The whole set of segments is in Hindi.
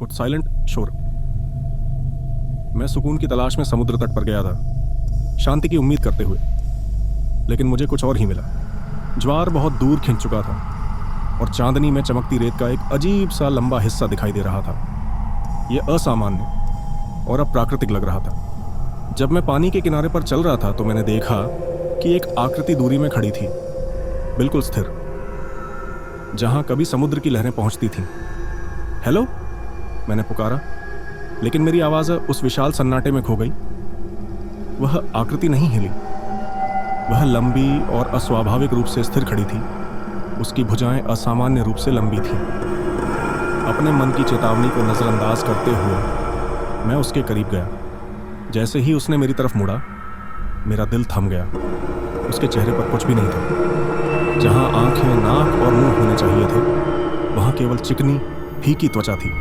कुछ साइलेंट शोर। मैं सुकून की तलाश में समुद्र तट पर गया था, शांति की उम्मीद करते हुए, लेकिन मुझे कुछ और ही मिला। ज्वार बहुत दूर खिंच चुका था और चांदनी में चमकती रेत का एक अजीब सा लंबा हिस्सा दिखाई दे रहा था। यह असामान्य और अप्राकृतिक लग रहा था। जब मैं पानी के किनारे पर चल रहा था तो मैंने देखा कि एक आकृति दूरी में खड़ी थी, बिल्कुल स्थिर, जहां कभी समुद्र की लहरें पहुंचती थीं। हेलो, मैंने पुकारा, लेकिन मेरी आवाज उस विशाल सन्नाटे में खो गई। वह आकृति नहीं हिली। वह लंबी और अस्वाभाविक रूप से स्थिर खड़ी थी। उसकी भुजाएं असामान्य रूप से लंबी थीं। अपने मन की चेतावनी को नजरअंदाज करते हुए मैं उसके करीब गया। जैसे ही उसने मेरी तरफ मुड़ा, मेरा दिल थम गया। उसके चेहरे पर कुछ भी नहीं था। जहां आंखें, नाक और मुंह होने चाहिए थे, वहां केवल चिकनी, फीकी त्वचा थी।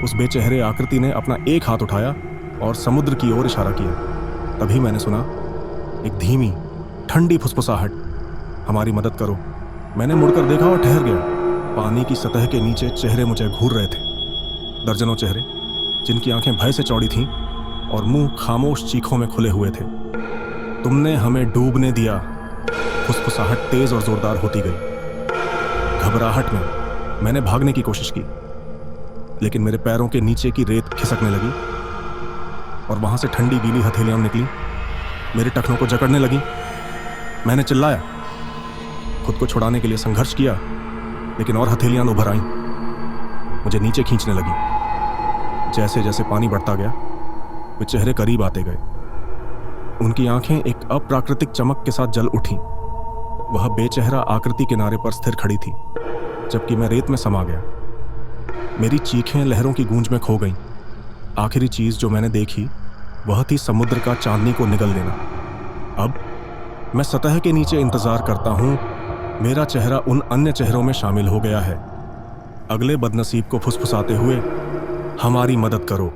उस बेचेहरे आकृति ने अपना एक हाथ उठाया और समुद्र की ओर इशारा किया। तभी मैंने सुना एक धीमी, ठंडी फुसफुसाहट, हमारी मदद करो। मैंने मुड़कर देखा और ठहर गया। पानी की सतह के नीचे चेहरे मुझे घूर रहे थे। दर्जनों चेहरे, जिनकी आंखें भय से चौड़ी थीं और मुंह खामोश चीखों में खुले हुए थे। तुमने हमें डूबने दिया। फुसफुसाहट तेज और जोरदार होती गई। घबराहट में मैंने भागने की कोशिश की, लेकिन मेरे पैरों के नीचे की रेत खिसकने लगी और वहां से ठंडी गीली हथेलियां निकली, मेरे टखनों को जकड़ने लगी। मैंने चिल्लाया, खुद को छुड़ाने के लिए संघर्ष किया, लेकिन और हथेलियां उभर आईं, मुझे नीचे खींचने लगी। जैसे जैसे पानी बढ़ता गया, वे चेहरे करीब आते गए। उनकी आंखें एक अप्राकृतिक चमक के साथ जल उठीं। वह बेचेहरा आकृति किनारे पर स्थिर खड़ी थी, जबकि मैं रेत में समा गया। मेरी चीखें लहरों की गूंज में खो गईं। आखिरी चीज जो मैंने देखी वह थी समुद्र का चांदनी को निगल लेना। अब मैं सतह के नीचे इंतजार करता हूं। मेरा चेहरा उन अन्य चेहरों में शामिल हो गया है, अगले बदनसीब को फुसफुसाते हुए, हमारी मदद करो।